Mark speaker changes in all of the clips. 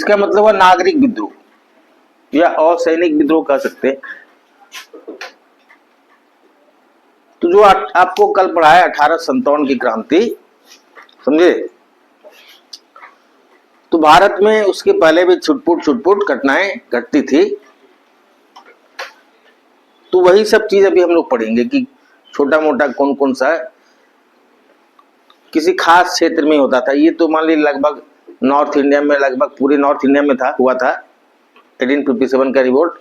Speaker 1: इसका मतलब है नागरिक विद्रोह या असैनिक विद्रोह कह सकते हैं। तो जो आपको कल पढ़ाया 1857 की क्रांति, समझे, तो भारत में उसके पहले भी छुटपुट घटनाएं घटती थी। तो वही सब चीज अभी हम लोग पढ़ेंगे कि छोटा मोटा कौन कौन सा किसी खास क्षेत्र में होता था। ये तो मान लीजिए लगभग नॉर्थ इंडिया में, लगभग पूरे नॉर्थ इंडिया में हुआ था 1857 का रिवोल्ट।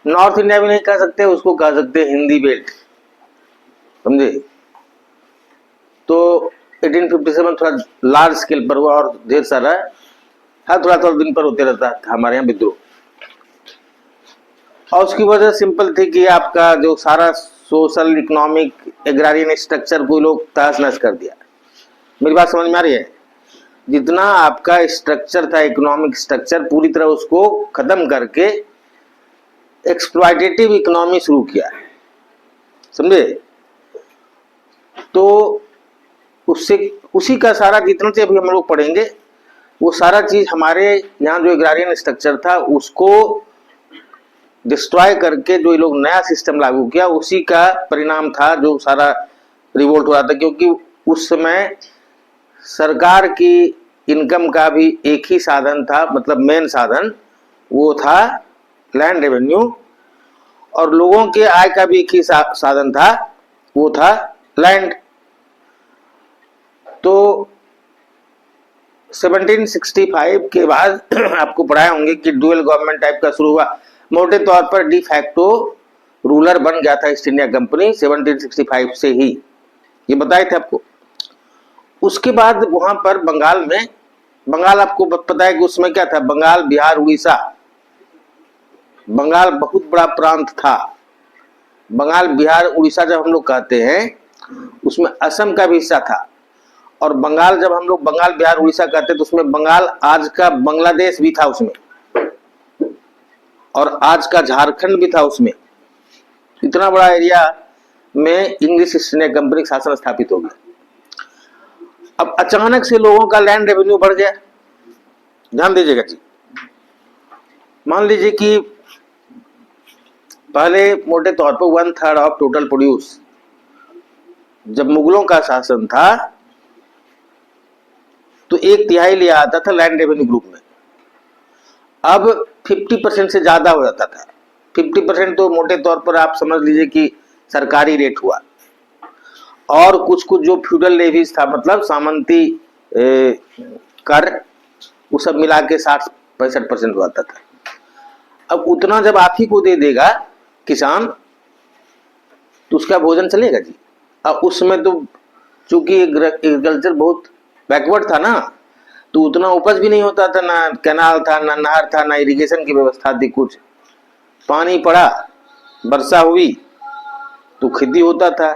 Speaker 1: नॉर्थ इंडिया भी नहीं कह सकते, उसको कह सकते हिंदी बेल्ट, समझे। तो 1857 थोड़ा लार्ज स्केल पर हुआ और ढेर सारा थोड़ा थोड़ा दिन पर होते रहता था हमारे यहाँ विद्रोह। और उसकी वजह सिंपल थी कि आपका जो सारा सोशल इकोनॉमिक एग्रारियन स्ट्रक्चर को लोग तहस नहस कर दिया। मेरी बात समझ में आ रही है? जितना आपका स्ट्रक्चर था, इकोनॉमिक स्ट्रक्चर, पूरी तरह उसको खत्म करके एक्सप्लॉयटेटिव इकोनॉमी शुरू किया, समझे। तो उससे उसी का सारा जितना से अभी हम लोग पढ़ेंगे वो सारा चीज हमारे यहाँ जो एग्रारियन स्ट्रक्चर था उसको डिस्ट्रॉय करके जो ये लोग नया सिस्टम लागू किया, उसी का परिणाम था जो सारा रिवोल्ट हो रहा था। क्योंकि उस समय सरकार की इनकम का भी एक ही साधन था, मतलब मेन साधन वो था लैंड रेवेन्यू, और लोगों के आय का भी एक ही साधन था, वो था लैंड। तो 1765 के बाद आपको पढ़ाए होंगे कि डुअल गवर्नमेंट टाइप का शुरू हुआ। मोटे तौर पर डी फैक्टो रूलर बन गया था ईस्ट इंडिया कंपनी 1765 से ही, ये बताए थे आपको। उसके बाद वहां पर बंगाल में, बंगाल आपको पता है कि उसमें क्या था, बंगाल, बिहार, उड़ीसा। बंगाल बहुत बड़ा प्रांत था। बंगाल, बिहार, उड़ीसा जब हम लोग कहते हैं उसमें असम का भी हिस्सा था। और बंगाल, जब हम लोग बंगाल, बिहार, उड़ीसा कहते तो उसमें बंगाल आज का बांग्लादेश भी था उसमें, और आज का झारखंड भी था उसमें। इतना बड़ा एरिया में इंग्लिश ईस्ट इंडिया कंपनी का शासन स्थापित हो गया। अब अचानक से लोगों का लैंड रेवेन्यू बढ़ गया। ध्यान दीजिएगा जी, मान लीजिए कि पहले मोटे तौर पर 1/3 ऑफ टोटल प्रोड्यूस जब मुगलों का शासन था तो 1/3 लिया आता था लैंड रेवेन्यू ग्रुप में। अब 50% से ज्यादा हो जाता था। 50% तो मोटे तौर पर आप समझ लीजिए कि सरकारी रेट हुआ, और कुछ कुछ जो फ्यूडल लेवीज था, मतलब सामंती कर, वो सब मिला के 60-65% हो जाता था। अब उतना जब आप ही को दे देगा किसान तो उसका भोजन चलेगा जी। अब उसमें तो चूंकि एग्रीकल्चर बहुत बैकवर्ड था ना, तो उतना उपज भी नहीं होता था, ना कैनाल था, ना नहर था, ना इरिगेशन की व्यवस्था थी कुछ। पानी पड़ा, वर्षा हुई तो खेती होता था,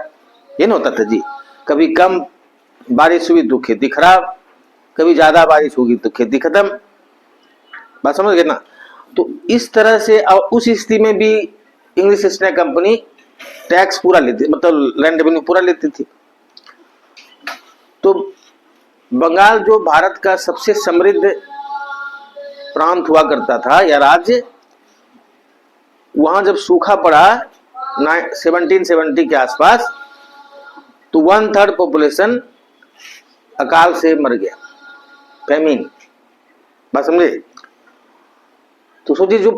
Speaker 1: ये ना होता था जी। कभी कम बारिश हुई तो खेती खराब, कभी ज्यादा बारिश होगी तो खेती खत्म। बात समझ गए ना? तो इस तरह से उस स्थिति में भी English east India company tax पूरा लेती, मतलब लैंड रेवेन्यू पूरा लेती थी। तो बंगाल जो भारत का सबसे समृद्ध प्रांत हुआ करता था या राज्य, वहां जब सूखा पड़ा 1770 के आसपास, तो 1/3 पॉपुलेशन अकाल से मर गया, फेमिन। बात समझे? तो सोचिए, जो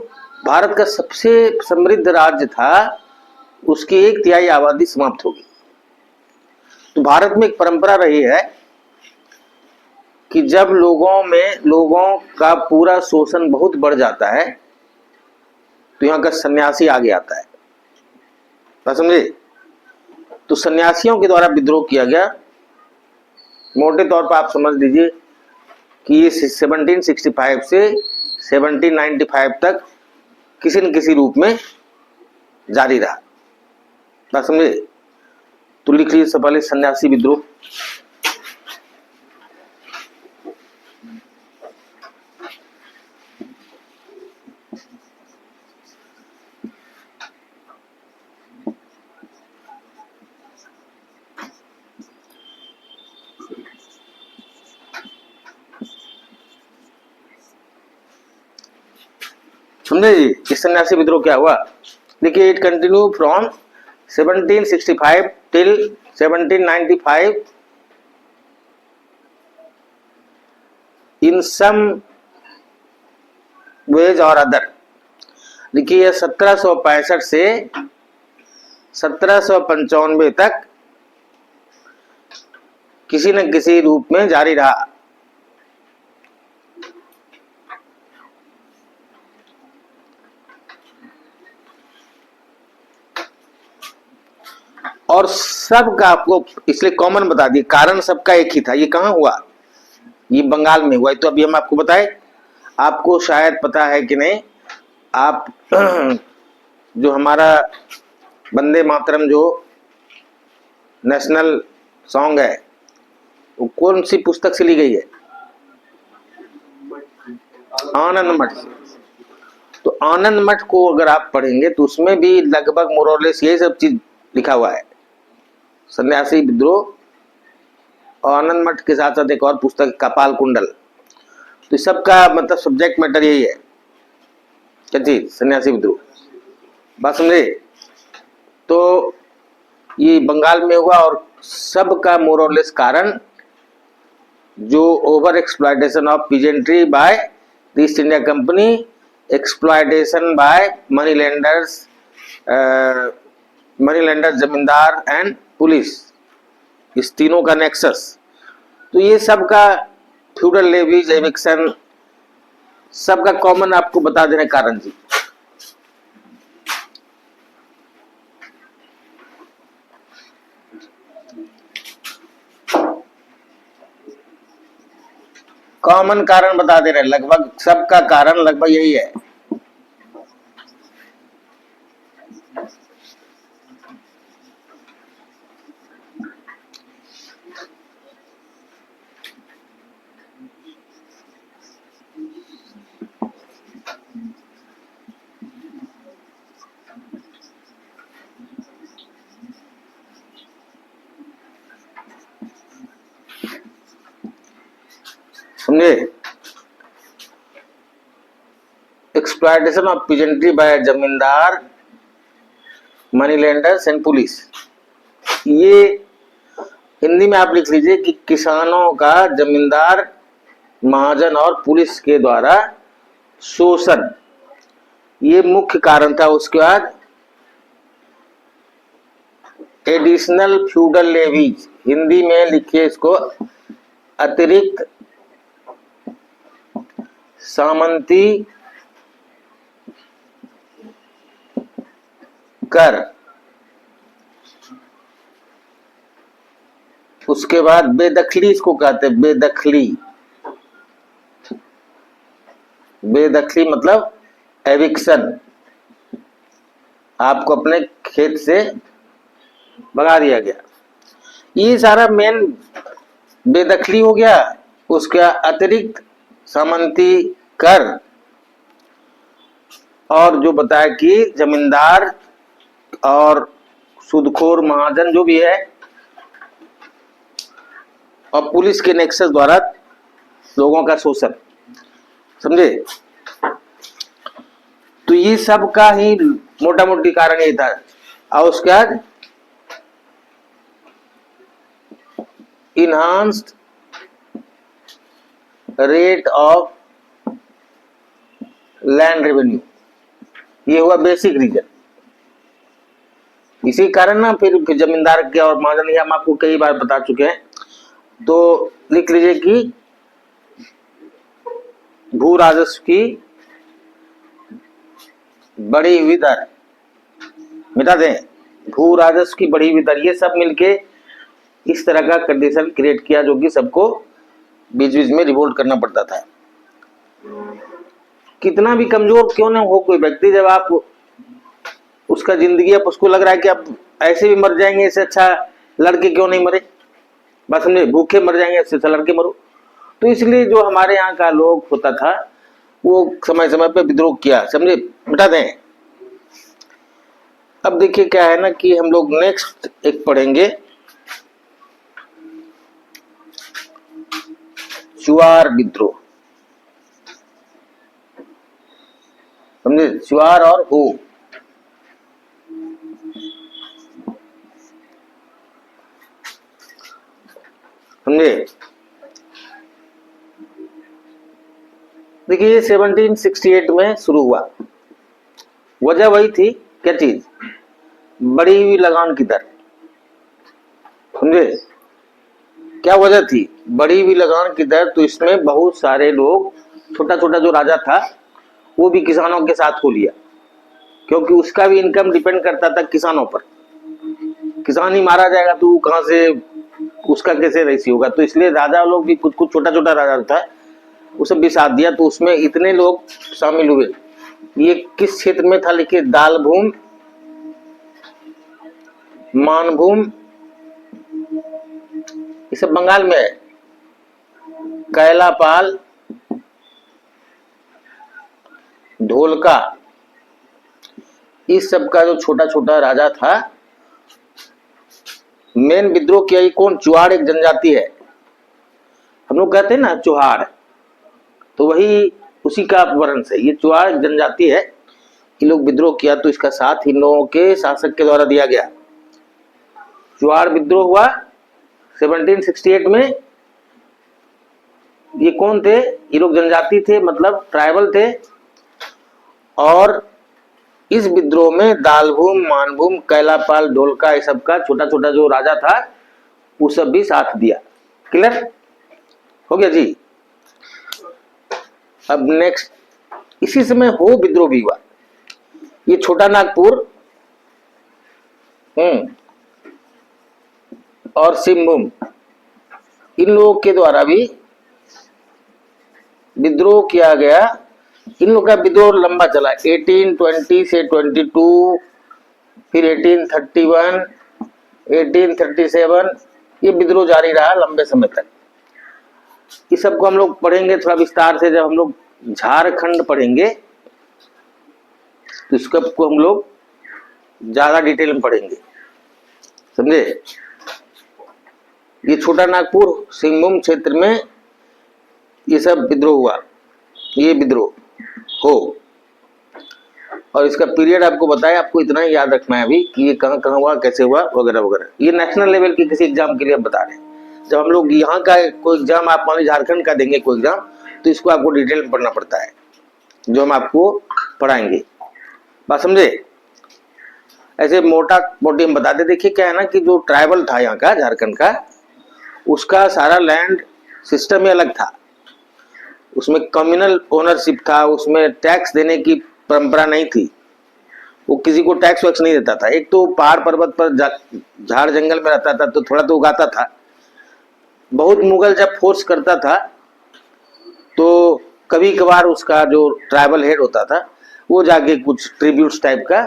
Speaker 1: भारत का सबसे समृद्ध राज्य था उसकी 1/3 आबादी समाप्त हो गई। तो भारत में एक परंपरा रही है कि जब लोगों का पूरा शोषण बहुत बढ़ जाता है तो यहाँ का सन्यासी आगे आता है। बात समझे? तो सन्यासियों के द्वारा विद्रोह किया गया। मोटे तौर पर आप समझ लीजिए कि ये 1765 से 1795 तक किसी न किसी रूप में जारी रहा। बात समझे? तो लिख लीजिए सब पहले सन्यासी विद्रोह। समझे जी, इस सन्यासी विद्रोह क्या हुआ? देखिए, it continue from 1765 till 1795 in some ways और अदर। देखिए, 1765 से 1795 तक किसी न किसी रूप में जारी रहा। और सबका आपको इसलिए कॉमन बता दिए, कारण सबका एक ही था। ये कहाँ हुआ? ये बंगाल में हुआ। तो अभी हम आपको बताए, आपको शायद पता है कि नहीं, आप जो हमारा वंदे मातरम जो नेशनल सॉन्ग है, वो कौन सी पुस्तक से ली गई है? आनंद मठ। तो आनंद मठ को अगर आप पढ़ेंगे तो उसमें भी लगभग मोरलेस यही सब चीज लिखा हुआ है। सन्यासी विद्रोह, आनंद मठ के साथ साथ एक और पुस्तक कपाल कुंडल। तो सबका मतलब सब्जेक्ट मैटर यही है, क्या चीज? सन्यासी विद्रोह। बात समझे? तो ये बंगाल में हुआ और सबका मोरलेस कारण जो over exploitation of peasantry by the east India company, exploitation bye money lenders, जमींदार एंड पुलिस, इस तीनों का नेक्सस। तो ये सबका फ्यूडल लेवीज, एविक्शन, सबका कॉमन आपको बता देना कारण जी। कॉमन कारण बता दे रहे, लगभग सबका कारण लगभग यही है। समझे? एक्सप्लॉयटेशन ऑफ पीजेंट्री बाय जमींदार, मनी लेंडर्स एंड पुलिस। ये हिंदी में आप लिख लीजिए कि किसानों का जमींदार, महाजन और पुलिस के द्वारा शोषण, ये मुख्य कारण था। उसके बाद एडिशनल फ्यूडल लेवीज, हिंदी में लिखिए इसको अतिरिक्त सामंती कर। उसके बाद बेदखली, इसको कहते हैं बेदखली। बेदखली मतलब एविक्शन, आपको अपने खेत से भगा दिया गया। ये सारा मेन बेदखली हो गया। उसका अतिरिक्त सामंती कर, और जो बताया कि जमींदार और सूदखोर महाजन जो भी है, और पुलिस के नेक्सस द्वारा लोगों का शोषण। समझे? तो ये सब का ही मोटा मोटी कारण ये था। और उसके बाद enhanced rate of land revenue, ये हुआ बेसिक रीजन। इसी कारण ना फिर जमींदार के और महाजन, ये हम आपको कई बार बता चुके हैं। तो लिख लीजिए कि भू राजस्व की बढ़ी हुई दर, मिटा दें, भू राजस्व की बढ़ी हुई दर, ये सब मिलके इस तरह का कंडीशन क्रिएट किया जो कि सबको बीच बीच में रिवोल्ट करना पड़ता था। कितना भी कमजोर क्यों ना हो कोई व्यक्ति, जब आप उसका जिंदगी, अब उसको लग रहा है कि आप ऐसे भी मर जाएंगे, इससे अच्छा लड़के क्यों नहीं मरे, बस समझे, भूखे मर जाएंगे, इससे अच्छा लड़के मरो। तो इसलिए जो हमारे यहाँ का लोग होता था, वो समय समय पे विद्रोह किया। समझे? मिटा दें। अब देखिए क्या है ना कि हम लोग नेक्स्ट एक पढ़ेंगे चुआर विद्रोह। समझे, च्वार और हो। समझे, देखिए ये 1768 में शुरू हुआ। वजह वही थी, क्या चीज, बढ़ी हुई लगान की दर। समझे, क्या वजह थी, बढ़ी हुई लगान की दर। तो इसमें बहुत सारे लोग, छोटा छोटा जो राजा था वो भी किसानों के साथ हो लिया, क्योंकि उसका भी इनकम डिपेंड करता था किसानों पर। किसान ही मारा जाएगा तो वो कहां से, उसका कैसे रईसी होगा। तो इसलिए राजा लोग भी, कुछ कुछ छोटा छोटा राजा था वो सब भी साथ दिया। तो उसमें इतने लोग शामिल हुए। ये किस क्षेत्र में था लिखिए, दालभूम, मानभूम, ये सब बंगाल में है। कैलापाल, ढोलका, इस सब का जो छोटा छोटा राजा था। मेन विद्रोह किया ये कौन, चुहाड़ एक जनजाति है। हम लोग कहते हैं ना चुहाड़, तो वही उसी का अपवंश है। ये चुहाड़ जनजाति है, ये लोग विद्रोह किया। तो इसका साथ इन लोगों के शासक के द्वारा दिया गया। चुहाड़ विद्रोह हुआ 1768 में। ये कौन थे, ये लोग जनजाति थे, मतलब ट्राइबल थे। और इस विद्रोह में दालभूम, मानभूम, कैलापाल, ढोलका, ये सब का छोटा छोटा जो राजा था वो सब भी साथ दिया। क्लियर हो गया जी। अब नेक्स्ट, इसी समय हो विद्रोह भी हुआ। ये छोटा नागपुर और सिंहभूम, इन लोगों के द्वारा भी विद्रोह किया गया। इन लोगों का विद्रोह लंबा चला, 1820 से 22, फिर 1831, 1837, ये विद्रोह जारी रहा लंबे समय तक। इस सबको हम लोग पढ़ेंगे थोड़ा विस्तार से, जब हम लोग झारखंड पढ़ेंगे तो इसको हम लोग ज्यादा डिटेल में पढ़ेंगे। समझे, ये छोटा नागपुर, सिंहभूम क्षेत्र में ये सब विद्रोह हुआ। ये विद्रोह हो, और इसका पीरियड आपको बताया। आपको इतना ही याद रखना है अभी कि ये कहां कहां हुआ, कैसे हुआ, वगैरह वगैरह। ये नेशनल लेवल के किसी एग्जाम के लिए बता रहे हैं। जब हम लोग यहाँ का कोई एग्जाम, आप मान लीजिए झारखंड का देंगे कोई एग्जाम, तो इसको आपको डिटेल में पढ़ना पड़ता है, जो हम आपको पढ़ाएंगे। बात समझे, ऐसे मोटा मोटी हम बताते। देखिए क्या है ना, कि जो ट्राइबल था यहाँ का, झारखंड का, उसका सारा लैंड सिस्टम ही अलग था। उसमें कम्युनल ओनरशिप था, उसमें टैक्स देने की परंपरा नहीं थी। वो किसी को टैक्स वैक्स नहीं देता था। एक तो पहाड़ पर्वत पर झाड़ जंगल में रहता था, तो थोड़ा तो उगाता था। बहुत मुगल जब फोर्स करता था तो कभी कभार उसका जो ट्राइबल हेड होता था वो जाके कुछ ट्रिब्यूट्स टाइप का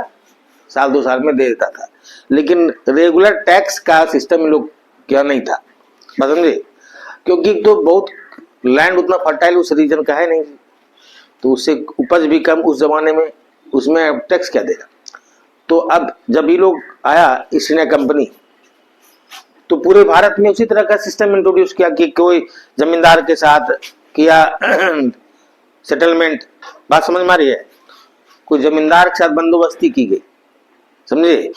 Speaker 1: साल 2 साल में दे देता था। लेकिन रेगुलर टैक्स का सिस्टम इन लोग क्या नहीं था, समझे। क्योंकि तो बहुत लैंड उतना फर्टाइल उस रीजन का है नहीं, तो उससे उपज भी कम उस जमाने में, उसमें टैक्स क्या देगा। तो अब जब ये लोग आया ईस्ट इंडिया कंपनी, तो पूरे भारत में उसी तरह का सिस्टम इंट्रोड्यूस किया कि कोई जमींदार के साथ किया सेटलमेंट। बात समझ में आ रही है, कोई जमींदार के साथ बंदोबस्ती की गई। समझे,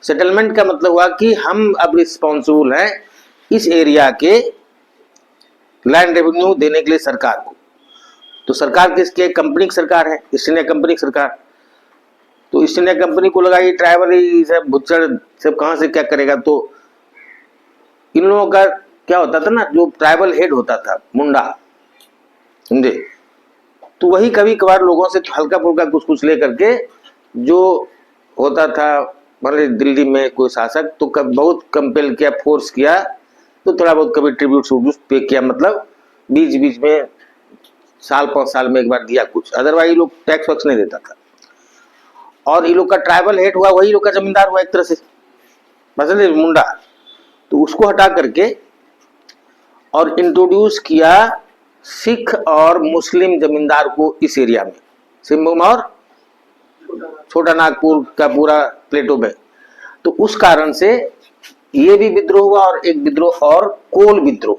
Speaker 1: सेटलमेंट का मतलब हुआ कि हम अब रिस्पॉन्सिबल हैं इस एरिया के लैंड रेवेन्यू देने के लिए सरकार को। तो सरकार किसकी, कंपनी की सरकार है, ईस्ट इंडिया कंपनी की सरकार। तो ईस्ट इंडिया कंपनी को लगा ये ट्राइबल सब भुच्चड़ सब कहां से क्या करेगा। तो इन लोगों का क्या होता था ना, जो ट्राइबल हेड होता था, मुंडा, समझे, तो वही कभी कभार लोगों से हल्का फुल्का कुछ कुछ लेकर के, जो होता था मान लीजिए दिल्ली में कोई शासक, तो बहुत कंपेल किया, फोर्स किया, तो थोड़ा बहुत कभी ट्रिब्यूट पे किया। मतलब बीच बीच में साल 5 साल में एक बार दिया कुछ, अदरवाइज ये लोग टैक्स वैक्स नहीं देता था। और ये लोग का ट्राइबल हेड हुआ, वही लोग का जमींदार हुआ एक तरह से, मतलब मुंडा। तो उसको हटा करके और इंट्रोड्यूस किया सिख और मुस्लिम जमींदार को इस एरिया में, सिंहभूम और छोटा नागपुर का पूरा प्लेटो में। तो उस कारण से ये भी विद्रोह हुआ। और एक विद्रोह और कोल विद्रोह,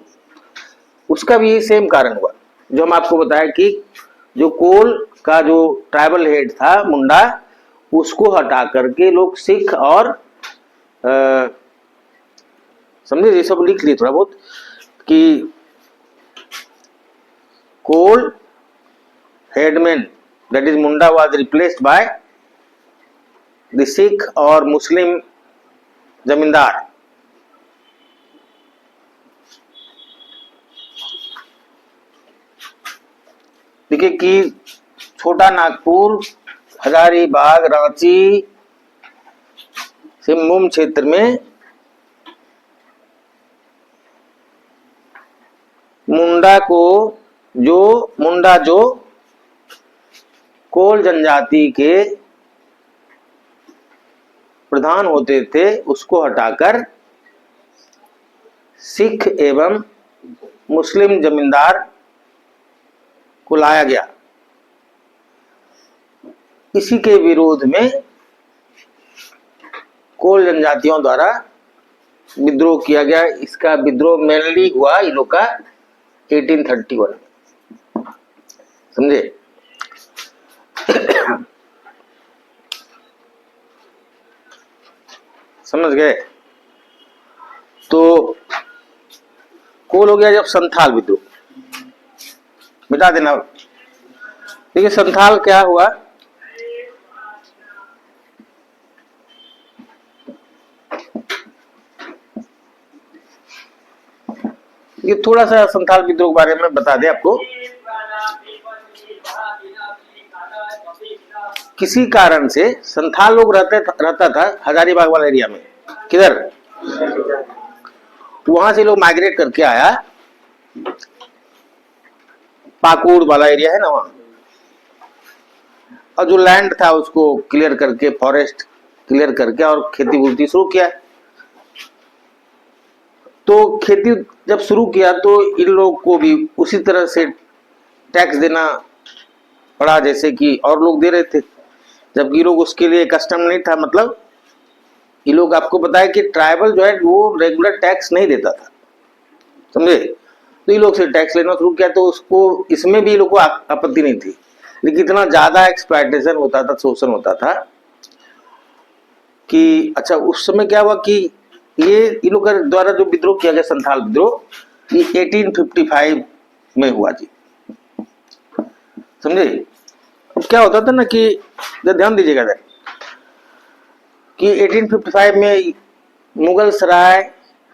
Speaker 1: उसका भी सेम कारण हुआ जो हम आपको बताया कि जो कोल का जो ट्राइबल हेड था मुंडा, उसको हटा करके लोग सिख और समझे, ये सब लिख लिए थोड़ा बहुत कि Kol headman that is Munda was replaced by the Sikh और मुस्लिम जमींदार। देखिए कि छोटा नागपुर, हजारीबाग, रांची, सिंहभूम क्षेत्र में मुंडा जो कोल जनजाति के प्रधान होते थे, उसको हटाकर सिख एवं मुस्लिम जमींदार को लाया गया। इसी के विरोध में कोल जनजातियों द्वारा विद्रोह किया गया। इसका विद्रोह मेनली हुआ इन लोग का 1831 में, समझे। समझ गए। तो कोल हो गया जब संथाल विद्रोह, मिटा देना। देखिए संथाल क्या हुआ, ये थोड़ा सा संथाल विद्रोह के बारे में बता दें आपको। किसी कारण से संथाल लोग रहता था हजारीबाग वाला एरिया में, किधर, वहां से लोग माइग्रेट करके आया, पाकुड़ वाला एरिया है ना वहां, और जो लैंड था उसको क्लियर करके, फॉरेस्ट क्लियर करके और खेती बूटी शुरू किया। तो खेती जब शुरू किया तो इन लोग को भी उसी तरह से टैक्स देना पड़ा जैसे कि और लोग दे रहे थे, जबकि लोग उसके लिए कस्टम नहीं था। मतलब ये लोग, आपको बताया कि ट्राइबल जो है वो रेगुलर टैक्स नहीं देता था, समझे। तो ये लोग से टैक्स लेना शुरू किया, तो उसको, इसमें भी लोग को आपत्ति नहीं थी, लेकिन इतना ज्यादा एक्सप्लॉयटेशन होता था, शोषण होता था कि अच्छा उस समय क्या हुआ कि ये इन लोग द्वारा जो विद्रोह किया गया संथाल विद्रोह, ये 1855 में हुआ जी, समझे। अब क्या होता था ना कि ध्यान दीजिएगा कि 1855 में मुगल सराय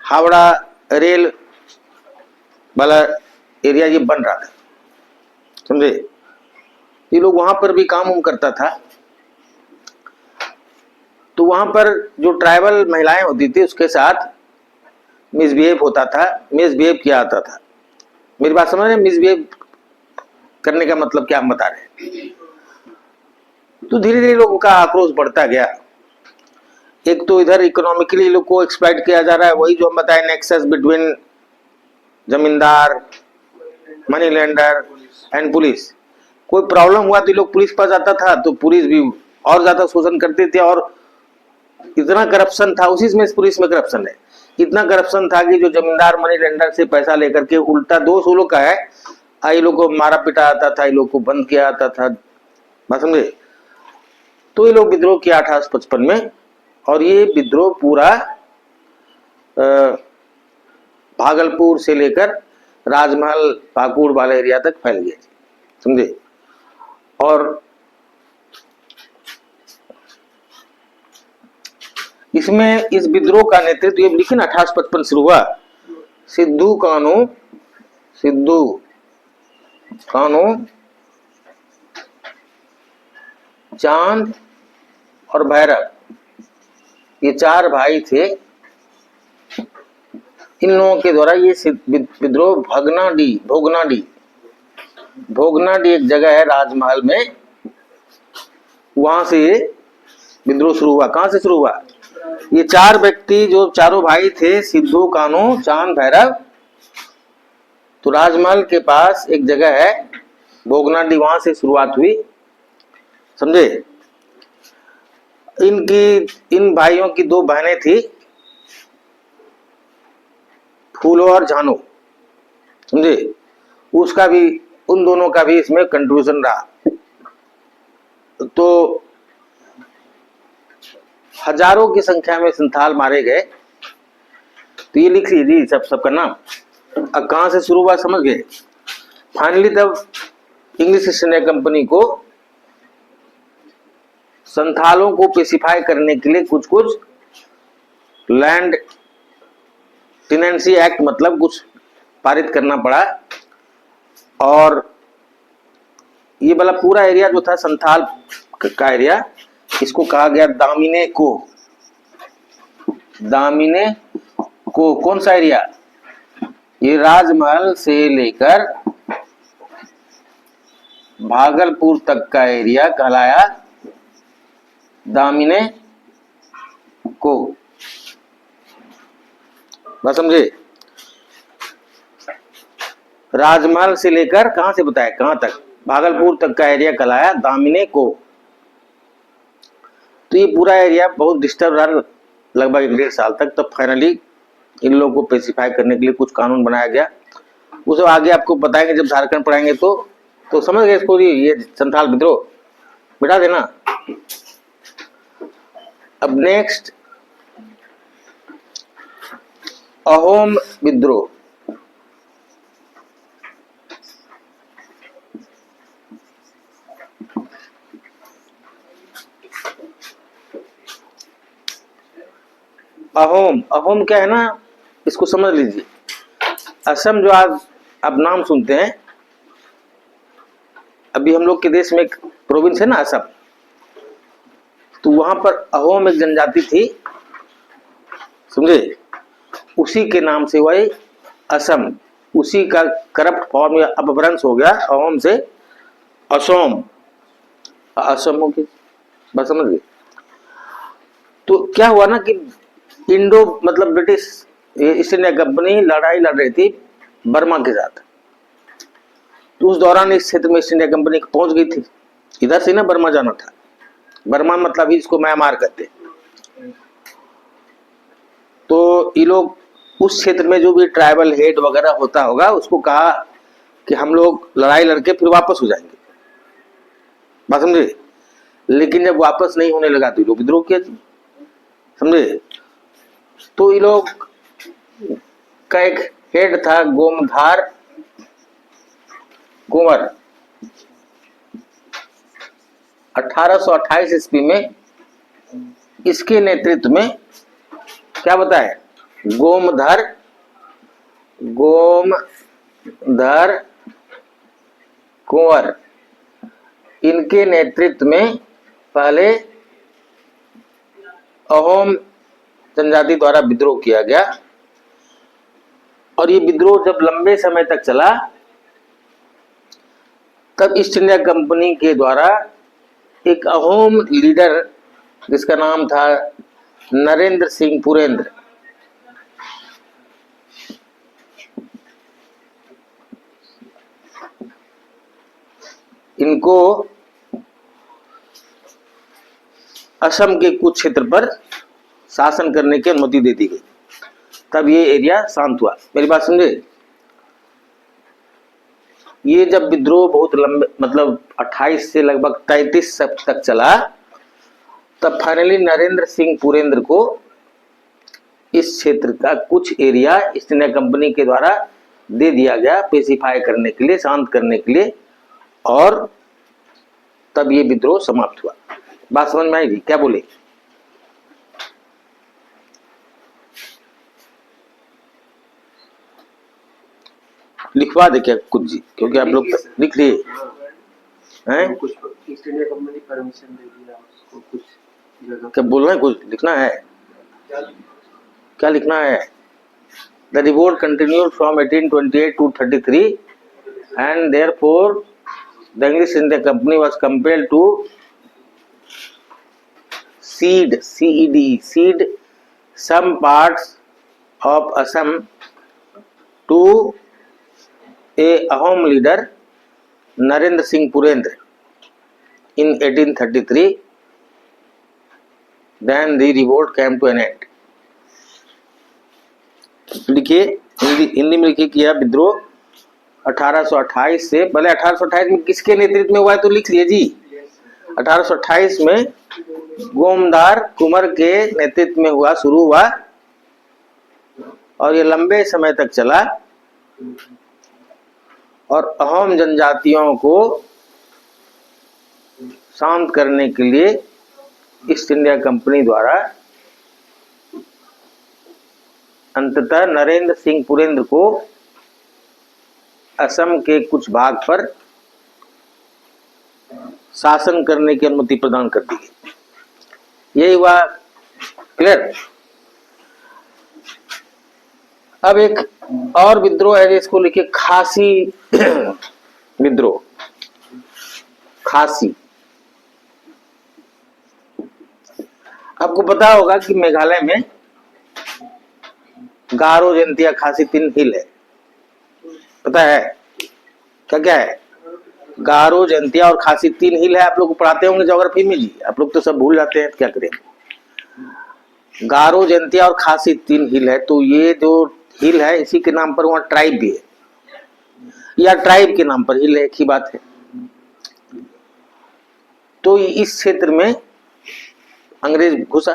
Speaker 1: हावड़ा रेल वाला एरिया ये बन रहा था, समझे। ये लोग वहां पर भी काम करता था। तो वहां पर जो ट्राइबल महिलाएं होती थी उसके साथ मिसबिहेव होता था, मिसबिहेव किया जाता था। मेरी बात समझ रहे हैं, मिसबिहेव करने का मतलब क्या हम बता रहे हैं। तो धीरे धीरे लोगों का आक्रोश बढ़ता गया। एक तो इधर इकोनॉमिकली लोग को एक्सप्लॉइट किया जा रहा है, वही जो हम बताए, नेक्सस बिटवीन जमींदार, मनी लेंडर एंड पुलिस। कोई प्रॉब्लम हुआ तो लोग पुलिस पास जाता था, तो पुलिस भी और ज्यादा शोषण करते थे, और इतना करप्शन था उसी में, पुलिस में करप्शन है, इतना करप्शन था कि जो जमींदार मनी लेंडर से पैसा लेकर के, उल्टा दोष वो लोग का है, ये लोग को मारा पिटा आता था, ये लोग को बंद किया जाता था, बात समझे। तो ये लोग विद्रोह किया 1855 में, और ये विद्रोह पूरा भागलपुर से लेकर राजमहल पाकुड़ वाले एरिया तक फैल गया, समझे। और इसमें इस विद्रोह का नेतृत्व, ये लिखिए ना, 1855 शुरू हुआ, सिद्धू कान्हू, चांद और भैरव, ये चार भाई थे। इन लोगों के द्वारा ये विद्रोह भोगनाडी एक जगह है राजमहल में, वहां से ये विद्रोह शुरू हुआ। कहां से शुरू हुआ? ये चार व्यक्ति जो चारों भाई थे, सिद्धू कान्हू चांद भैरव, तो राजमहल के पास एक जगह है भोगनाडी, वहां से शुरुआत हुई, समझे। इन भाइयों की दो बहनें थी, फूलो और झानो, समझे। उसका भी उन दोनों का भी इसमें कंट्रीब्यूशन रहा। तो हजारों की संख्या में संथाल मारे गए। तो ये लिख लीजिए सब सबका नाम। अब कहां से शुरू हुआ समझ गए। फाइनली तब इंग्लिश ईस्ट इंडिया कंपनी को संथालों को पेसिफाई करने के लिए कुछ कुछ लैंड टेनेंसी एक्ट मतलब कुछ पारित करना पड़ा। और ये वाला पूरा एरिया जो था संथाल का एरिया, इसको कहा गया दामिने को। दामिने को कौन सा एरिया, ये राजमहल से लेकर भागलपुर तक का एरिया कहलाया दामिने को। बात समझे। राजमहल से लेकर कहां से बताया कहां तक, भागलपुर तक का एरिया कहलाया दामिने को। तो ये पूरा एरिया बहुत डिस्टर्ब रहा लगभग 1.5 साल तक। तब फाइनली इन लोगों को पेसिफाई करने के लिए कुछ कानून बनाया गया। उसे आगे आपको बताएंगे जब झारखंड पढ़ाएंगे। तो समझ गए इसको, ये संथाल विद्रोह बिठा देना। अब नेक्स्ट अहोम विद्रोह। अहोम क्या है ना, इसको समझ लीजिए। असम जो आज आप नाम सुनते हैं, अभी हम लोग के देश में एक प्रोविंस है ना असम, तो वहां पर अहोम एक जनजाति थी, समझे। उसी के नाम से हुआ असम, उसी का करप्ट फॉर्म या अपभ्रंश हो गया अहोम से असोम, असम हो गई। बस समझ गए। तो क्या हुआ ना कि इंडो मतलब ब्रिटिश ईस्ट इंडिया कंपनी लड़ाई लड़ रही थी बर्मा के साथ। तो उस दौरान इस क्षेत्र में ईस्ट इंडिया कंपनी पहुंच गई थी। इधर से ना बर्मा जाना था। बर्मा मतलब इसको म्यांमार कहते। तो ये लोग उस क्षेत्र में जो भी ट्राइबल हेड वगैरह होता होगा उसको कहा कि हम लोग लड़ाई लड़के फिर वापस हो जाएंगे। बात समझे। लेकिन जब वापस नहीं होने लगा तो ये लोग विद्रोह किया, समझे। तो ये लोग का एक हेड था गोमधार कुंवर। 1828 ईस्वी में इसके नेतृत्व में क्या बताए, गोमधर कुंवर, इनके नेतृत्व में पहले अहोम जनजाति द्वारा विद्रोह किया गया। और ये विद्रोह जब लंबे समय तक चला तब ईस्ट इंडिया कंपनी के द्वारा एक अहोम लीडर जिसका नाम था नरेंद्र सिंह पुरेंद्र, इनको असम के कुछ क्षेत्र पर शासन करने की अनुमति दे दी गई। तब ये एरिया शांत हुआ। मेरी बात समझे। ये जब विद्रोह बहुत लंबे मतलब 28 से लगभग 33 तक चला, तब फाइनली नरेंद्र सिंह पुरेंद्र को इस क्षेत्र का कुछ एरिया ईस्ट इंडिया कंपनी के द्वारा दे दिया गया पेसिफाई करने के लिए, शांत करने के लिए। और तब ये विद्रोह समाप्त हुआ। बात समझ में आएगी क्या बोले। लिखवा दे क्या कुछ जी, क्योंकि आप लोग लिख लिए हैं।
Speaker 2: कुछ ईस्ट इंडिया कंपनी परमिशन दे दिया उसको, कुछ जगह
Speaker 1: क्या बोल रहे हैं, कुछ लिखना है, क्या लिखना है। The revolt continued from 1828 to 33 and therefore the English India Company was compelled to cede some parts of Assam to a Ahom leader Narendra Singh Purendra in 1833. Then the revolt came to an end. लिखिए हिंदी में लिखिए किया विद्रोह 1828 से, पहले 1828 में किसके नेतृत्व में हुआ है तो लिख लिए जी। 1828 में गोमदार कुंवर के नेतृत्व में हुआ, शुरू हुआ, और ये लंबे समय तक चला, और अहोम जनजातियों को शांत करने के लिए ईस्ट इंडिया कंपनी द्वारा अंततः नरेंद्र सिंह पुरेंद्र को असम के कुछ भाग पर शासन करने की अनुमति प्रदान कर दी गई। यही हुआ, क्लियर। अब एक और विद्रोह है जिसको लिखे खासी विद्रोह। खासी, आपको पता होगा कि मेघालय में गारो, जयंतिया, खासी 3 हिल है, पता है क्या क्या है? गारो, जयंतिया और खासी 3 हिल है। आप लोग को पढ़ाते होंगे ज्योग्राफी में जी, आप लोग तो सब भूल जाते हैं, क्या करें। गारो, जयंतिया और खासी 3 हिल है, तो ये जो हिल है इसी के नाम पर वहां ट्राइब भी है, या ट्राइब के नाम पर हिल है, एक ही बात है। तो इस क्षेत्र में अंग्रेज घुसा,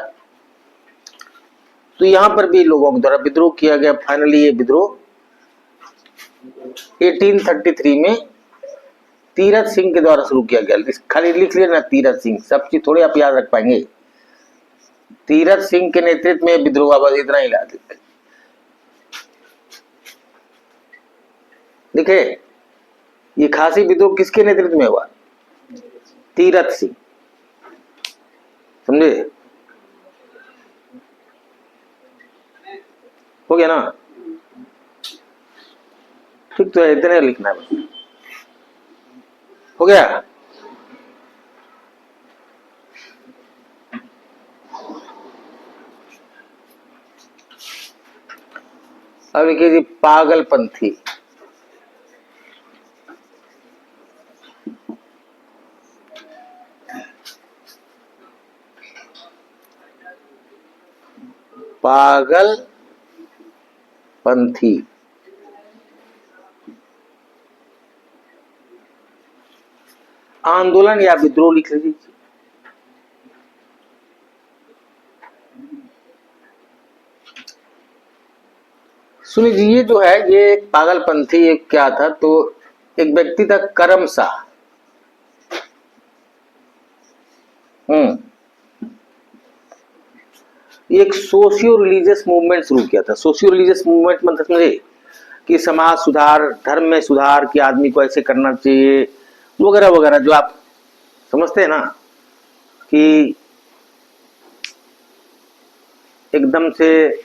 Speaker 1: तो यहां पर भी लोगों के द्वारा विद्रोह किया गया। फाइनली ये विद्रोह 1833 में तीरथ सिंह के द्वारा शुरू किया गया। खाली लिख लेना तीरथ सिंह, सब चीज थोड़ी आप याद रख पाएंगे। तीरथ सिंह के नेतृत्व में विद्रोह, बस इतना ही याद रखें। देखिए, ये खासी विद्रोह किसके नेतृत्व में हुआ? तीरथ सिंह, समझे? हो गया ना? ठीक तो है, इतने लिखना है बस। हो गया? अब लिखिए जी, पागलपंथी। पागलपंथी आंदोलन या विद्रोह लिख लीजिए। सुनिए जी, ये जो है, ये एक पागलपंथी एक क्या था, तो एक व्यक्ति था करम शाह। एक सोशियो रिलीजियस मूवमेंट शुरू किया था। सोशियो रिलीजियस मूवमेंट मतलब समझे कि समाज सुधार, धर्म में सुधार, कि आदमी को ऐसे करना चाहिए वगैरह वगैरह, जो आप समझते हैं ना कि एकदम से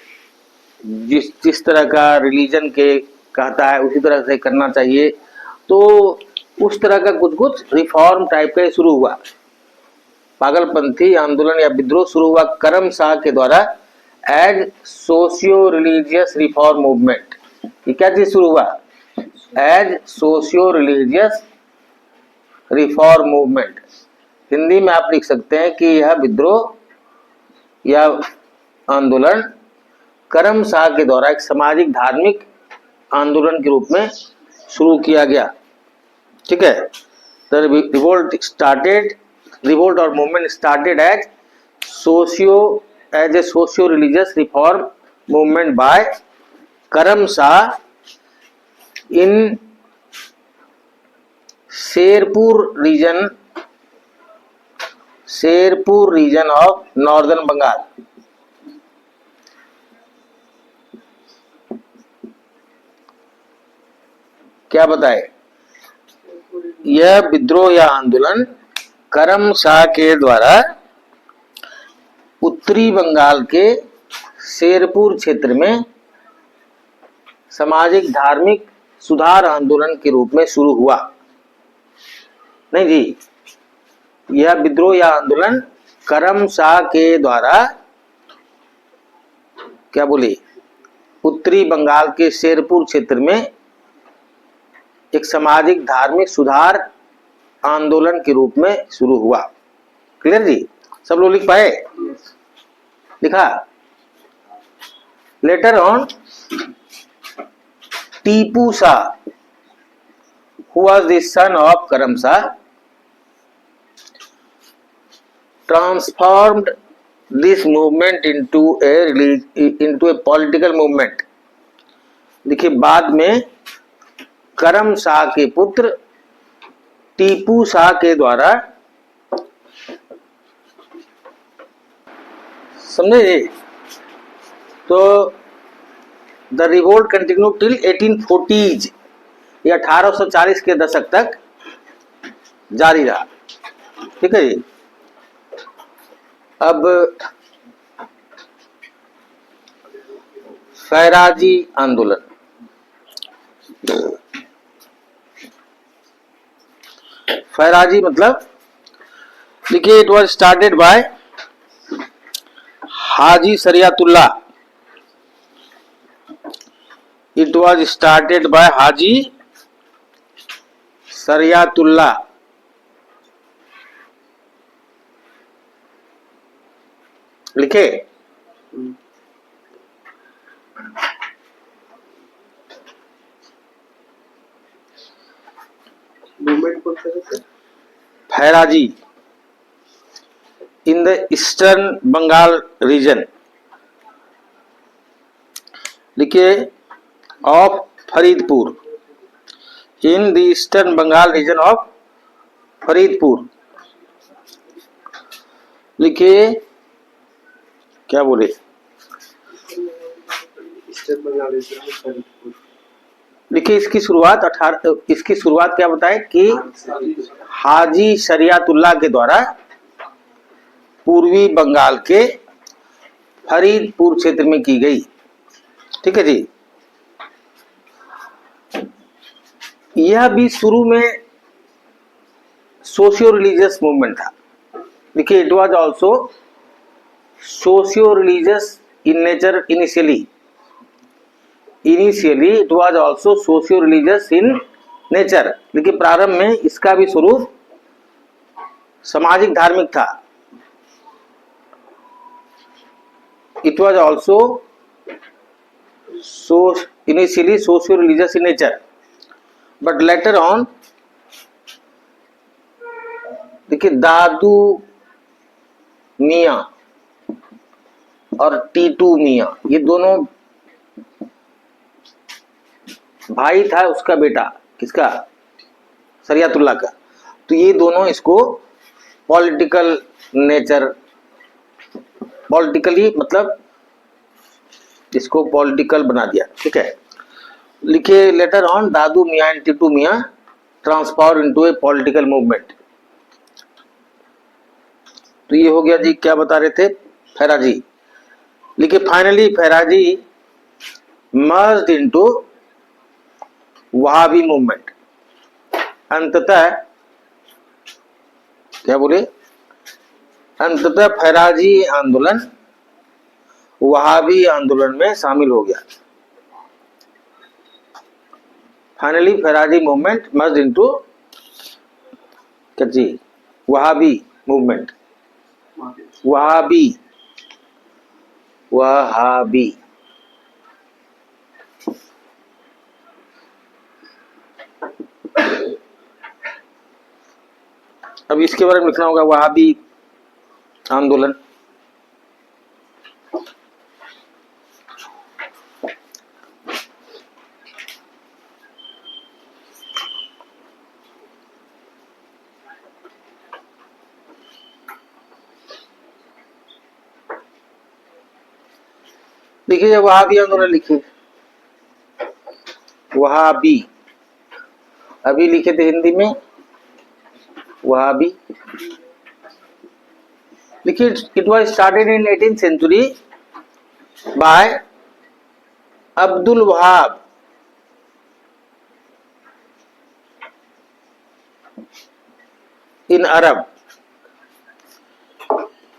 Speaker 1: जिस तरह का रिलीजन के कहता है उसी तरह से करना चाहिए। तो उस तरह का कुछ कुछ रिफॉर्म टाइप का शुरू हुआ। पागलपंथी आंदोलन या विद्रोह शुरू हुआ करम शाह के द्वारा as socio religious reform movement. ये क्या चीज शुरू हुआ? As socio religious reform movement. Hindi में आप लिख सकते हैं कि यह विद्रोह या आंदोलन करम शाह के द्वारा एक सामाजिक धार्मिक आंदोलन के रूप में शुरू किया गया। ठीक है, द रिवोल्ट और movement started as a socio religious reform movement by Karam Shah in Sherpur region of northern Bengal. क्या बताए? यह विद्रोह या आंदोलन करम शाह के द्वारा उत्तरी बंगाल के शेरपुर क्षेत्र में सामाजिक धार्मिक सुधार आंदोलन के रूप में शुरू हुआ। नहीं जी, यह विद्रोह या आंदोलन करम शाह के द्वारा, क्या बोले, उत्तरी बंगाल के शेरपुर क्षेत्र में एक सामाजिक धार्मिक सुधार आंदोलन के रूप में शुरू हुआ। क्लियर जी? सब लोग लिख पाए? लिखा? Later on Tipu Shah who was the son of Karam Shah, transformed this movement into a political movement. देखिए, बाद में करम शाह के पुत्र टीपू शाह के द्वारा, समझे जी, तो the revolt continue till 1840s, ये 1840 के दशक तक जारी रहा। ठीक है जी। अब फैराजी आंदोलन, फैराजी मतलब देखिए, it was started by Haji Shariatullah, it was started by Haji Shariatullah. लिखे,
Speaker 2: मूवमेंट कौन सा है?
Speaker 1: Faraizi in the eastern Bengal region, लिखिए, of Faridpur, in the eastern Bengal region of Faridpur. लिखिए, क्या बोले,
Speaker 2: ईस्टर्न बंगाल रीजन में फरीदपुर।
Speaker 1: देखिए, इसकी शुरुआत क्या बताए कि हाजी शरियतुल्लाह के द्वारा पूर्वी बंगाल के फरीदपुर क्षेत्र में की गई। ठीक है जी। यह भी शुरू में सोशियो रिलीजियस मूवमेंट था। देखिए, it was also socio religious in nature initially it was also socio religious in nature. देखिए, प्रारंभ में इसका भी स्वरूप सामाजिक धार्मिक था। It was also initially socio religious in nature, but later on, देखिए, दादू मियां और टीटू मियां, ये दोनों भाई था उसका बेटा, किसका, शरियतुल्लाह का। तो ये दोनों इसको पॉलिटिकल नेचर, पॉलिटिकली मतलब इसको पॉलिटिकल बना दिया। ठीक है। लिखिए, later on Dadu Miyan and Titu Miyan transform into a political movement. तो ये हो गया जी, क्या बता रहे थे, फैराजी। लिखिए, finally Faraizi merged into Wahabi movement. अंततः क्या बोले, अंततः फैराजी आंदोलन वहाबी आंदोलन में शामिल हो गया। Finally Faraizi movement merge into जी वहाबी मूवमेंट, वहाबी वहाबी। अब इसके बारे में लिखना होगा, वहाबी आंदोलन। देखिए, वहाबी आंदोलन लिखिए, वहाबी, अभी लिखे थे हिंदी में वहाबी। देखिए, it was started in 18th century by Abdul Wahab in Arab.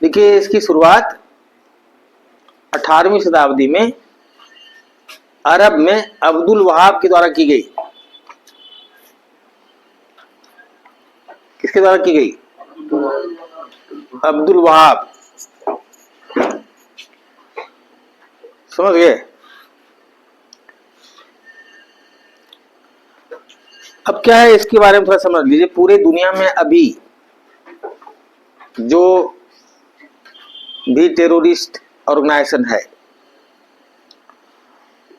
Speaker 1: देखिए, इसकी शुरुआत 18वीं शताब्दी में अरब में अब्दुल वहाब के द्वारा की गई। किसके द्वारा की गई, अब्दुल वहाब। समझ गए। अब क्या है, इसके बारे में थोड़ा समझ लीजिए। पूरे दुनिया में अभी जो भी टेररिस्ट ऑर्गेनाइजेशन है,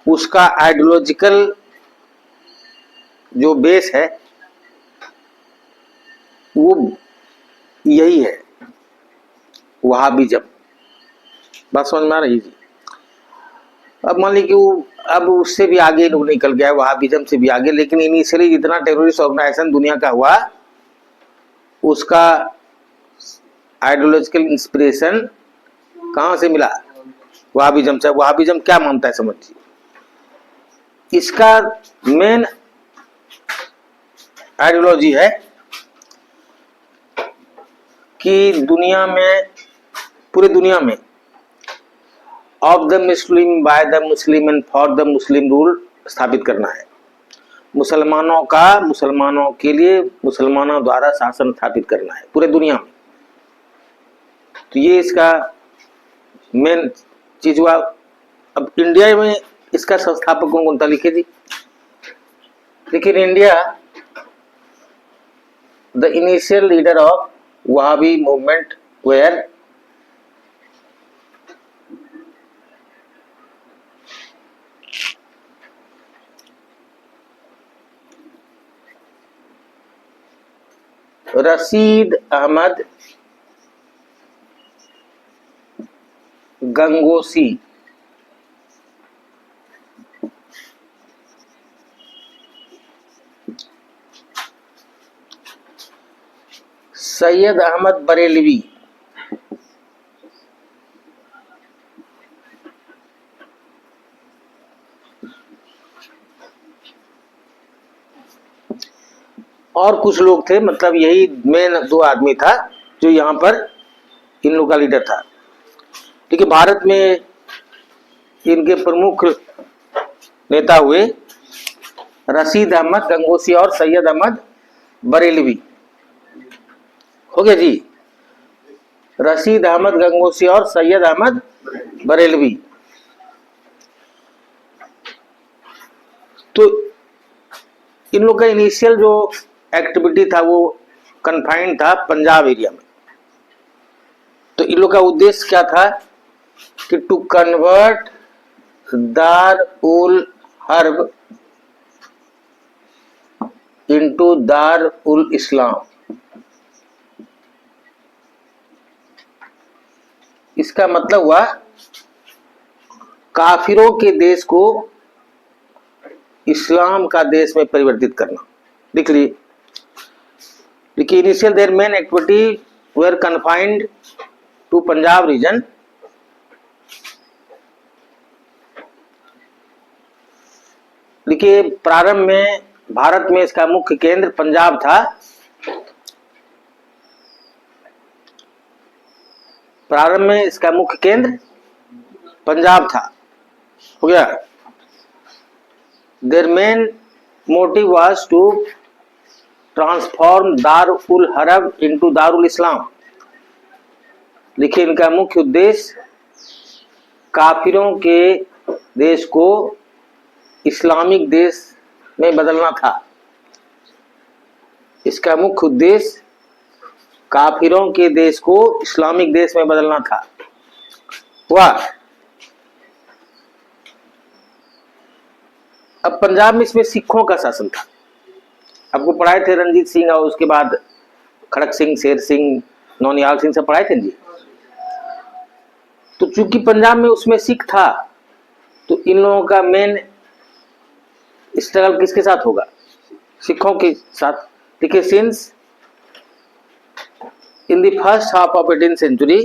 Speaker 1: उसका आइडियोलॉजिकल जो बेस है वो यही है, वहाबिज्म। बात समझ में आ रही जी? अब मान लीजिए कि वो अब उससे भी आगे लोग निकल गया, वहाबिज्म से भी आगे, लेकिन इनिशियली जितना टेररिस्ट ऑर्गेनाइजेशन दुनिया का हुआ, उसका आइडियोलॉजिकल इंस्पिरेशन कहां से मिला? वहाबिज्म से। वहाबिज्म क्या मानता है समझिए, इसका मेन आइडियोलॉजी है कि दुनिया में, पूरी दुनिया में of the Muslim, by the Muslim and for the Muslim rule स्थापित करना है। मुसलमानों का, मुसलमानों के लिए, मुसलमानों द्वारा शासन स्थापित करना है पूरे दुनिया में। तो ये इसका मेन चीज हुआ। अब इंडिया में इसका संस्थापक कौन था लिखिए जी। लेकिन India, the initial leader of Wahabi movement were Rashid Ahmad Gangohi. Syed Ahmad Barelvi, और कुछ लोग थे। मतलब यही मेन दो आदमी था जो यहाँ पर इन लोग का लीडर था। ठीक है, भारत में इनके प्रमुख नेता हुए रशीद अहमद गंगोसी और सैयद अहमद बरेलवी। हो गया जी, रशीद अहमद गंगोसी और सैयद अहमद बरेलवी। तो इन लोग का इनिशियल जो एक्टिविटी था वो कन्फाइंड था पंजाब एरिया में। तो इन लोग का उद्देश्य क्या था कि टू कन्वर्ट दार उल हर्ब इनटू दार उल इस्लाम। इसका मतलब हुआ काफिरों के देश को इस्लाम का देश में परिवर्तित करना। लिख लीजिए। देखिए, initial their main activity were confined to Punjab region. देखिए, प्रारंभ में भारत में इसका मुख्य केंद्र पंजाब था। प्रारंभ में इसका मुख्य केंद्र पंजाब था। हो गया। Their main motive was to transform दार उल हरब इनटू दारुल इस्लाम। देखिए, इनका मुख्य उद्देश्य काफिरों के देश को इस्लामिक देश में बदलना था। इसका मुख्य उद्देश्य काफिरों के देश को इस्लामिक देश में बदलना था। वाह। अब पंजाब में इसमें सिखों का शासन था। आपको पढ़ाए थे रणजीत सिंह और उसके बाद खड़क सिंह, शेर सिंह, नौनियाल सिंह सब पढ़ाए थे जी। तो चूंकि पंजाब में उसमें सिख था, तो इन लोगों का मेन स्ट्रगल किसके साथ होगा? सिखों के साथ। देखिए, since in the first half of 18th century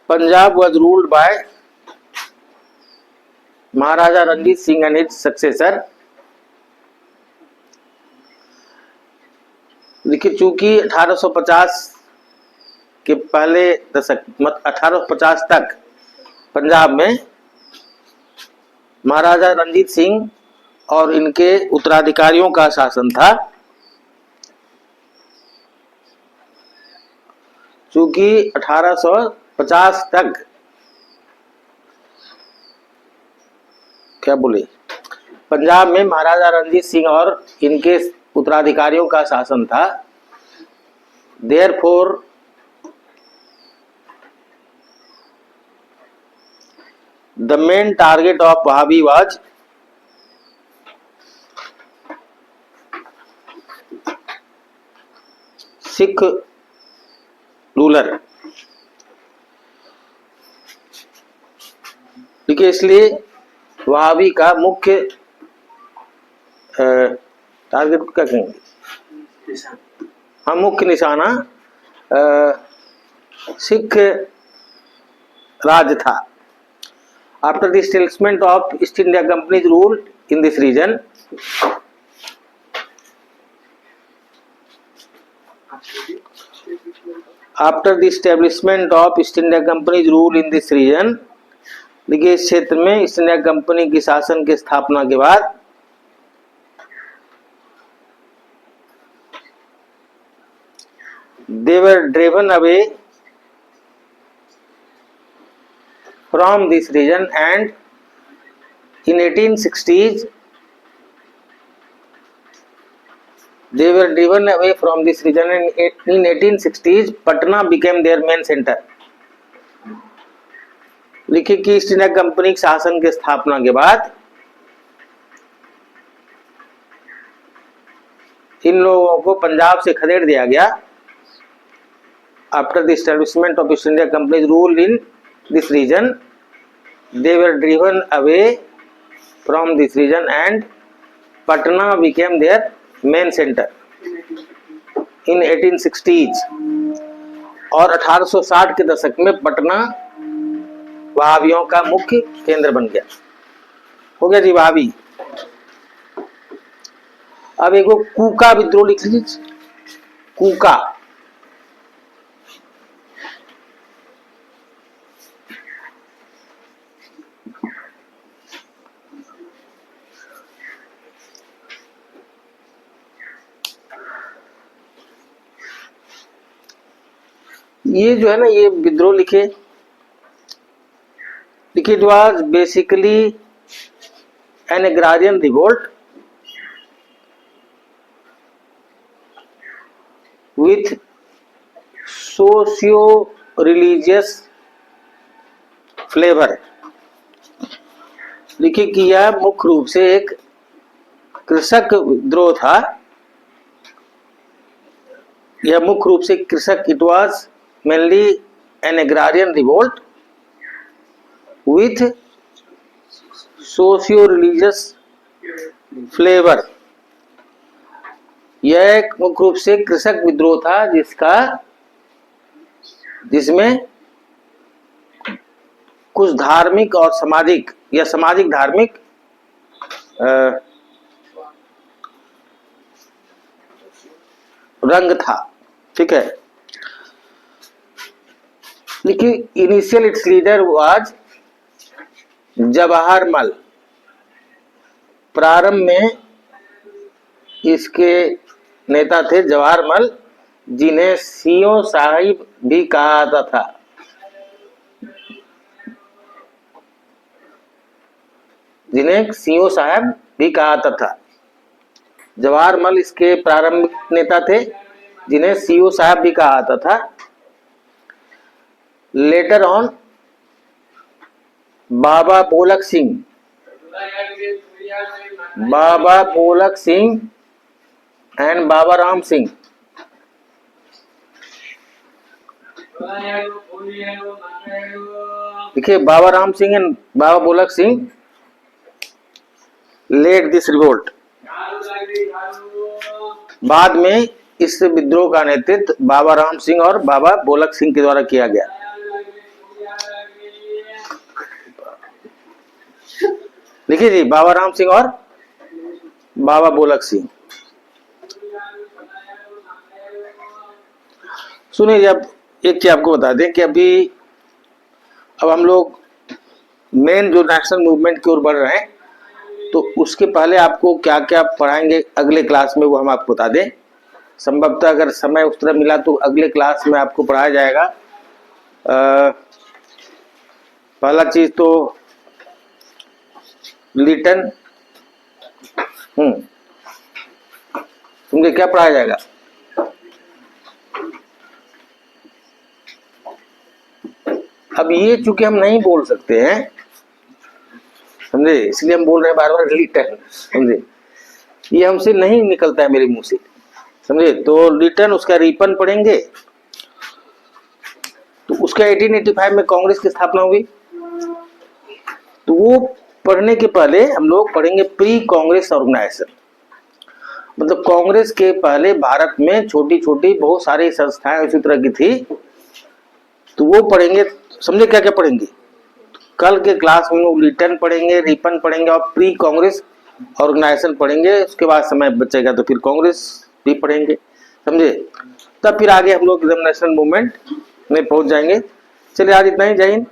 Speaker 1: Punjab was ruled by Maharaja Ranjit Singh and his successor. देखिए, चूंकि 1850 के पहले दशक, 1850 तक पंजाब में महाराजा रणजीत सिंह और इनके उत्तराधिकारियों का शासन था। चूंकि 1850 तक क्या बोले, पंजाब में महाराजा रणजीत सिंह और इनके उत्तराधिकारियों का शासन था। Therefore the main target of Wahhabi was Sikh ruler. देखिए, इसलिए वहाबी का मुख्य टारगेट क्या कहेंगे, हाँ, मुख्य निशाना सिख राज था। After the establishment of East India company's rule in this region, after the establishment of East India company's rule in this region, देखिए इस क्षेत्र में ईस्ट इंडिया कंपनी की शासन की स्थापना के बाद they were driven away from this region and in 1860s they were driven away from this region and in 1860s Patna became their main center। लिखिए कि ईस्ट इंडिया कंपनी के शासन की स्थापना के बाद इन लोगों को पंजाब से खदेड़ दिया गया। After the establishment of East India Company's rule in this region, they were driven away from this region and Patna became their main center in 1860s। और 1860 के दशक में पटना वहाबियों का मुख्य केंद्र बन गया। हो गया जी वहाबी। अब एक कूका विद्रोह लिख लीजिए, कूका। ये जो है ना, ये विद्रोह लिखे, it was basically an agrarian revolt with socio religious flavour. लिखिए कि यह मुख्य रूप से एक कृषक विद्रोह था। यह मुख्य रूप से कृषक, it was mainly an agrarian revolt with socio-religious flavor। यह एक मुख्य रूप से कृषक विद्रोह था जिसमें कुछ धार्मिक और सामाजिक या सामाजिक धार्मिक रंग था। ठीक है, देखिए initial it's leader was Jawaharmal. प्रारंभ में इसके नेता थे जवाहरमल, जिन्हें सीओ साहिब भी कहा जाता था। जिन्हें सीओ साहब भी कहा जाता था। जवाहरमल इसके प्रारंभिक नेता थे, जिन्हें सीओ साहब भी कहा जाता था। Later on Baba Balak Singh, Baba Balak Singh and Baba Ram Singh, देखिए Baba Ram Singh and Baba Balak Singh lead this revolt. बाद में इस विद्रोह का नेतृत्व बाबा राम सिंह और बाबा बोलक सिंह के द्वारा किया गया। देखिए जी, बाबा राम सिंह और बाबा बोलक सिंह। सुनिए, जब एक चीज आपको बता दें कि अब हम लोग मेन जो नेशनल मूवमेंट की ओर बढ़ रहे हैं, तो उसके पहले आपको क्या क्या पढ़ाएंगे अगले क्लास में वो हम आपको बता दें। संभवतः अगर समय उस तरह मिला तो अगले क्लास में आपको पढ़ाया जाएगा। पहला चीज तो लिटन, तुमसे क्या पढ़ाया जाएगा? अब ये चूंकि हम नहीं बोल सकते हैं, समझे, इसलिए हम बोल रहे हैं बार बार लिटन, समझे, ये हमसे नहीं निकलता है मेरे मुंह से, समझे। तो लिटन, उसका रिपन पढ़ेंगे। तो उसका 1885 में कांग्रेस की स्थापना हुई। तो वो पढ़ने के पहले हम लोग पढ़ेंगे प्री कांग्रेस ऑर्गेनाइजेशन, मतलब कांग्रेस के पहले भारत में छोटी छोटी बहुत सारी संस्थाएं उसी तरह की थी। तो वो पढ़ेंगे, समझे, क्या क्या पढ़ेंगे। कल के क्लास में लोग लिटन पढ़ेंगे, रिपन पढ़ेंगे और प्री कांग्रेस ऑर्गेनाइजेशन पढ़ेंगे। उसके बाद समय बचेगा तो फिर कांग्रेस भी पढ़ेंगे, समझे। तब फिर आगे हम लोग नेशनल मूवमेंट में पहुंच जाएंगे। चलिए आज इतना ही, जय हिंद।